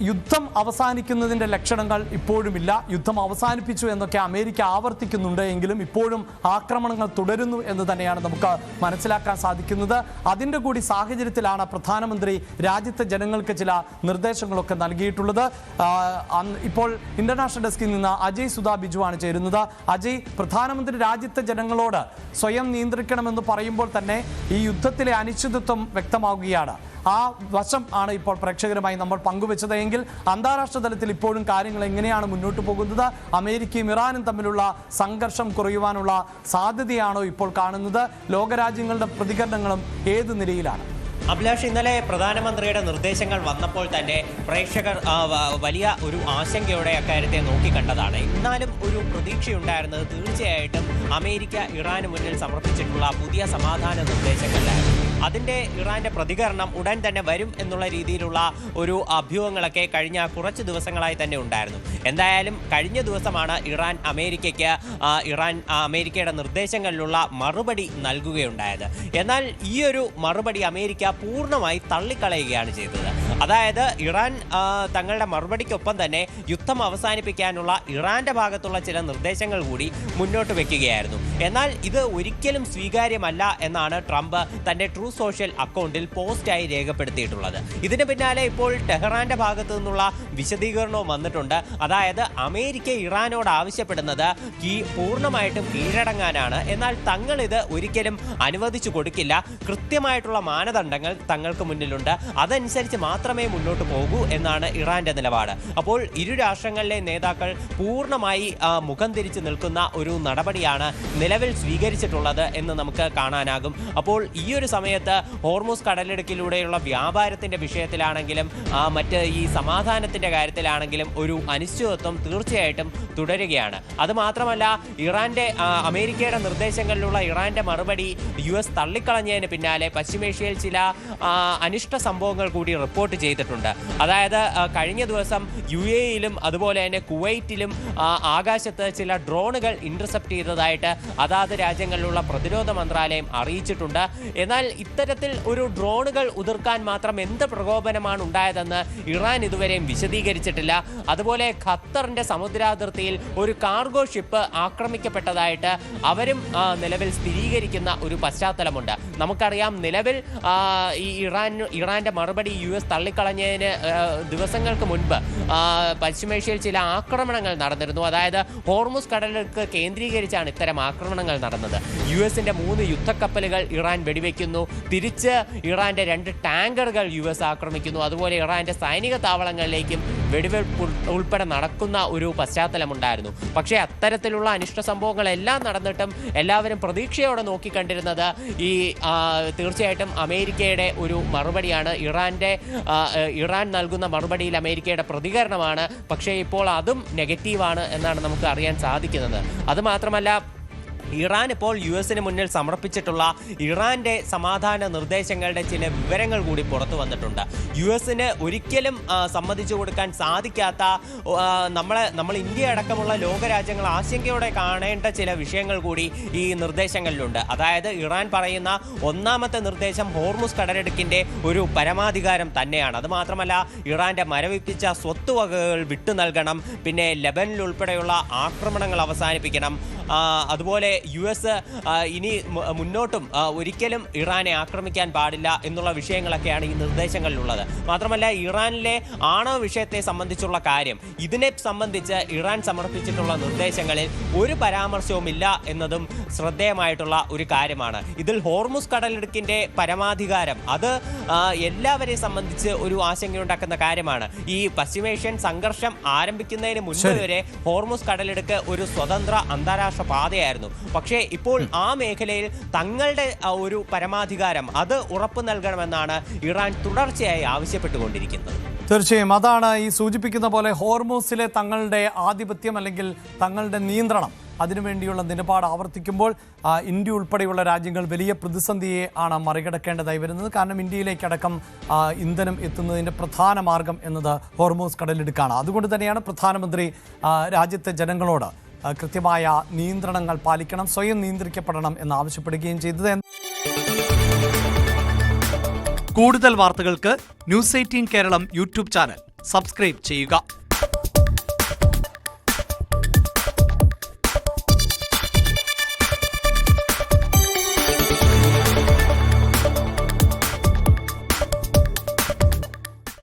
യുദ്ധം അവസാനിക്കുന്നതിൻ്റെ ലക്ഷണങ്ങൾ ഇപ്പോഴുമില്ല. യുദ്ധം അവസാനിപ്പിച്ചു എന്നൊക്കെ അമേരിക്ക ആവർത്തിക്കുന്നുണ്ട് എങ്കിലും ഇപ്പോഴും ആക്രമണങ്ങൾ തുടരുന്നു എന്ന് തന്നെയാണ് നമുക്ക് മനസ്സിലാക്കാൻ സാധിക്കുന്നത്. അതിൻ്റെ കൂടി സാഹചര്യത്തിലാണ് പ്രധാനമന്ത്രി രാജ്യത്തെ ജനങ്ങൾക്ക് ചില നിർദ്ദേശങ്ങളൊക്കെ നൽകിയിട്ടുള്ളത്. ഇപ്പോൾ ഇന്റർനാഷണൽ ഡെസ്കിൽ നിന്ന് അജയ് സുധാ ബിജുവാണ് ചേരുന്നത്. അജയ്, പ്രധാനമന്ത്രി രാജ്യത്തെ ജനങ്ങളോട് സ്വയം നിയന്ത്രിക്കണമെന്ന് പറയുമ്പോൾ തന്നെ ഈ യുദ്ധത്തിലെ അനിശ്ചിതത്വം വ്യക്തമാവുകയാണ്. ആ വശം ആണ് ഇപ്പോൾ പ്രേക്ഷകരുമായി നമ്മൾ പങ്കുവെച്ചത്. എങ്കിൽ അന്താരാഷ്ട്ര തലത്തിൽ ഇപ്പോഴും കാര്യങ്ങൾ എങ്ങനെയാണ് മുന്നോട്ട് പോകുന്നത്? അമേരിക്കയും ഇറാനും തമ്മിലുള്ള സംഘർഷം കുറയുവാനുള്ള സാധ്യതയാണോ ഇപ്പോൾ കാണുന്നത്? ലോകരാജ്യങ്ങളുടെ പ്രതികരണങ്ങളും ഏത് നിലയിലാണ്? അഭിലാഷ്, ഇന്നലെ പ്രധാനമന്ത്രിയുടെ നിർദ്ദേശങ്ങൾ വന്നപ്പോൾ തന്നെ പ്രേക്ഷകർ വലിയ ഒരു ആശങ്കയോടെ അക്കാര്യത്തെ നോക്കിക്കണ്ടതാണ്. എന്നാലും ഒരു പ്രതീക്ഷയുണ്ടായിരുന്നത് തീർച്ചയായിട്ടും അമേരിക്ക ഇറാന് മുന്നിൽ സമർപ്പിച്ചിട്ടുള്ള പുതിയ സമാധാന നിർദ്ദേശങ്ങളിലായിരുന്നു. അതിൻ്റെ ഇറാന്റെ പ്രതികരണം ഉടൻ തന്നെ വരും എന്നുള്ള രീതിയിലുള്ള ഒരു അഭ്യൂഹങ്ങളൊക്കെ കഴിഞ്ഞ കുറച്ച് ദിവസങ്ങളായി തന്നെ ഉണ്ടായിരുന്നു. എന്തായാലും കഴിഞ്ഞ ദിവസമാണ് ഇറാൻ അമേരിക്കയുടെ നിർദ്ദേശങ്ങളിലുള്ള മറുപടി നൽകുകയുണ്ടായത്. എന്നാൽ ഈ ഒരു മറുപടി അമേരിക്ക പൂർണ്ണമായി തള്ളിക്കളയുകയാണ് ചെയ്തത്. അതായത് ഇറാൻ തങ്ങളുടെ മറുപടിക്കൊപ്പം തന്നെ യുദ്ധം അവസാനിപ്പിക്കാനുള്ള ഇറാന്റെ ഭാഗത്തുള്ള ചില നിർദ്ദേശങ്ങൾ കൂടി മുന്നോട്ട് വെക്കുകയായിരുന്നു. എന്നാൽ ഇത് ഒരിക്കലും സ്വീകാര്യമല്ല എന്നാണ് ട്രംപ് തന്റെ ട്രൂ സോഷ്യൽ അക്കൗണ്ടിൽ പോസ്റ്റായി രേഖപ്പെടുത്തിയിട്ടുള്ളത്. ഇതിന് പിന്നാലെ ഇപ്പോൾ ടെഹ്റാന്റെ ഭാഗത്തു നിന്നുള്ള വിശദീകരണവും വന്നിട്ടുണ്ട്. അതായത് അമേരിക്ക ഇറാനോട് ആവശ്യപ്പെടുന്നത് പൂർണ്ണമായിട്ടും കീഴടങ്ങാനാണ്. എന്നാൽ തങ്ങൾ ഇത് ഒരിക്കലും അനുവദിച്ചു കൊടുക്കില്ല. കൃത്യമായിട്ടുള്ള മാനദണ്ഡങ്ങൾ തങ്ങൾക്ക് മുന്നിലുണ്ട്. അതനുസരിച്ച് മാത്രമേ മുന്നോട്ട് പോകൂ എന്നാണ് ഇറാന്റെ നിലപാട്. അപ്പോൾ ഇരു രാഷ്ട്രങ്ങളിലെ നേതാക്കൾ പൂർണ്ണമായി മുഖം തിരിച്ചു നിൽക്കുന്ന ഒരു നടപടിയാണ് നിലവിൽ സ്വീകരിച്ചിട്ടുള്ളത് എന്ന് നമുക്ക് കാണാനാകും. അപ്പോൾ ഈ ഒരു സമയത്ത് ഹോർമുസ് കടലിടുക്കിലൂടെയുള്ള വ്യാപാരത്തിന്റെ വിഷയത്തിലാണെങ്കിലും മറ്റ് ഈ സമാധാനത്തിന്റെ കാര്യത്തിലാണെങ്കിലും ഒരു അനിശ്ചിതത്വം തീർച്ചയായിട്ടും തുടരുകയാണ്. അതുമാത്രമല്ല, അമേരിക്കയുടെ നിർദ്ദേശങ്ങളിലുള്ള ഇറാന്റെ മറുപടി US തള്ളിക്കളഞ്ഞതിന് പിന്നാലെ പശ്ചിമേഷ്യയിൽ ചില അനിഷ്ട സംഭവങ്ങൾ കൂടി റിപ്പോർട്ട് ചെയ്തിട്ടുണ്ട്. അതായത് കഴിഞ്ഞ ദിവസം UAE-യിലും അതുപോലെ തന്നെ കുവൈറ്റിലും ആകാശത്ത് ചില ഡ്രോണുകൾ ഇന്റർസെപ്റ്റ് ചെയ്തതായിട്ട് അതാത് രാജ്യങ്ങളിലുള്ള പ്രതിരോധ മന്ത്രാലയം അറിയിച്ചിട്ടുണ്ട്. എന്നാൽ ഇത്തരത്തിൽ ഒരു ഡ്രോണുകൾ ഉതിർക്കാൻ മാത്രം എന്ത് പ്രകോപനമാണ് ഉണ്ടായതെന്ന് ഇറാൻ ഇതുവരെയും വിശദീകരിച്ചിട്ടില്ല. അതുപോലെ ഖത്തറിന്റെ സമുദ്രാതിർത്തിയിൽ ഒരു കാർഗോ ഷിപ്പ് ആക്രമിക്കപ്പെട്ടതായിട്ട് അവരും നിലവിൽ സ്ഥിരീകരിക്കുന്ന ഒരു പശ്ചാത്തലമുണ്ട്. നമുക്കറിയാം, നിലവിൽ ഈ ഇറാന്റെ മറുപടി US തള്ളിക്കളഞ്ഞതിന് ദിവസങ്ങൾക്ക് മുൻപ് പശ്ചിമേഷ്യയിൽ ചില ആക്രമണങ്ങൾ നടന്നിരുന്നു. അതായത് ഹോർമുസ് കടലിടുക്ക് കേന്ദ്രീകരിച്ചാണ് ഇത്തരം ആക്രമണങ്ങൾ നടന്നത്. US-ന്റെ 3 യുദ്ധക്കപ്പലുകൾ ഇറാൻ വെടിവെക്കുന്നു. തിരിച്ച് ഇറാന്റെ 2 ടാങ്കറുകൾ US ആക്രമിക്കുന്നു. അതുപോലെ ഇറാന്റെ സൈനിക താവളങ്ങളിലേക്കും വെടിവെപ്പ് ഉൾപ്പെടെ നടക്കുന്ന ഒരു പശ്ചാത്തലമുണ്ടായിരുന്നു. പക്ഷേ അത്തരത്തിലുള്ള അനിഷ്ട സംഭവങ്ങളെല്ലാം നടന്നിട്ടും എല്ലാവരും പ്രതീക്ഷയോടെ നോക്കിക്കണ്ടിരുന്നത് തീർച്ചയായിട്ടും അമേരിക്കയുടെ ഒരു മറുപടിയാണ്. ഇറാൻ നൽകുന്ന മറുപടിയിൽ അമേരിക്കയുടെ പ്രതികരണമാണ്. പക്ഷേ ഇപ്പോൾ അതും നെഗറ്റീവാണ് എന്നാണ് നമുക്ക് അറിയാൻ സാധിക്കുന്നത്. അതുമാത്രമല്ല, ഇറാൻ ഇപ്പോൾ US-ന് മുന്നിൽ സമർപ്പിച്ചിട്ടുള്ള ഇറാന്റെ സമാധാന നിർദ്ദേശങ്ങളുടെ ചില വിവരങ്ങൾ കൂടി പുറത്തു വന്നിട്ടുണ്ട്. US-ന് ഒരിക്കലും സമ്മതിച്ചു കൊടുക്കാൻ സാധിക്കാത്ത, നമ്മൾ ഇന്ത്യ അടക്കമുള്ള ലോകരാജ്യങ്ങൾ ആശങ്കയോടെ കാണേണ്ട ചില വിഷയങ്ങൾ കൂടി ഈ നിർദ്ദേശങ്ങളിലുണ്ട്. അതായത് ഇറാൻ പറയുന്ന ഒന്നാമത്തെ നിർദ്ദേശം ഹോർമുസ് കടലിടുക്കിന്റെ ഒരു പരമാധികാരം തന്നെയാണ്. അതുമാത്രമല്ല, ഇറാന്റെ മരവിപ്പിച്ച സ്വത്തുവകകൾ വിട്ടു നൽകണം, പിന്നെ ലെബനിൽ ഉൾപ്പെടെയുള്ള ആക്രമണങ്ങൾ അവസാനിപ്പിക്കണം. അതുപോലെ US ഇനി മുന്നോട്ടും ഒരിക്കലും ഇറാനെ ആക്രമിക്കാൻ പാടില്ല എന്നുള്ള വിഷയങ്ങളൊക്കെയാണ് ഈ നിർദ്ദേശങ്ങളിലുള്ളത്. മാത്രമല്ല, ഇറാനിലെ ആണവ വിഷയത്തെ സംബന്ധിച്ചുള്ള കാര്യം, ഇതിനെ സംബന്ധിച്ച് ഇറാൻ സമർപ്പിച്ചിട്ടുള്ള നിർദ്ദേശങ്ങളിൽ ഒരു പരാമർശവുമില്ല എന്നതും ശ്രദ്ധേയമായിട്ടുള്ള ഒരു കാര്യമാണ്. ഇതിൽ ഹോർമുസ് കടലിടുക്കിന്റെ പരമാധികാരം അത് എല്ലാവരെയും സംബന്ധിച്ച് ഒരു ആശങ്കയുണ്ടാക്കുന്ന കാര്യമാണ്. ഈ പശ്ചിമേഷ്യൻ സംഘർഷം ആരംഭിക്കുന്നതിന് മുൻപ് വരെ ഹോർമുസ് കടലിടുക്ക് ഒരു സ്വതന്ത്ര അന്താരാഷ്ട്ര പാതയായിരുന്നു. പക്ഷേ ഇപ്പോൾ ആ മേഖലയിൽ തങ്ങളുടെ ഒരു പരമാധികാരം അത് ഉറപ്പു നൽകണമെന്നാണ് ഇറാൻ തുടർച്ചയായി ആവശ്യപ്പെട്ടുകൊണ്ടിരിക്കുന്നത്. തീർച്ചയായും അതാണ് ഈ സൂചിപ്പിക്കുന്ന പോലെ ഹോർമൂസിലെ തങ്ങളുടെ ആധിപത്യം അല്ലെങ്കിൽ തങ്ങളുടെ നിയന്ത്രണം, അതിനുവേണ്ടിയുള്ള നിലപാട് ആവർത്തിക്കുമ്പോൾ ഇന്ത്യ ഉൾപ്പെടെയുള്ള രാജ്യങ്ങൾ വലിയ പ്രതിസന്ധിയെ ആണ് മറികടക്കേണ്ടതായി വരുന്നത്. കാരണം ഇന്ത്യയിലേക്കടക്കം ഇന്ധനം എത്തുന്നതിൻ്റെ പ്രധാന മാർഗം എന്നത് ഹോർമൂസ് കടലിടുക്കാണ്. അതുകൊണ്ട് തന്നെയാണ് പ്രധാനമന്ത്രി രാജ്യത്തെ ജനങ്ങളോട് കൃത്യമായ നിയന്ത്രണങ്ങൾ പാലിക്കണം, സ്വയം നിയന്ത്രിക്കപ്പെടണം എന്ന് ആവശ്യപ്പെടുകയും ചെയ്തത്. കൂടുതൽ വാർത്തകൾക്ക് News 18 Keralam YouTube channel subscribe ചെയ്യുക.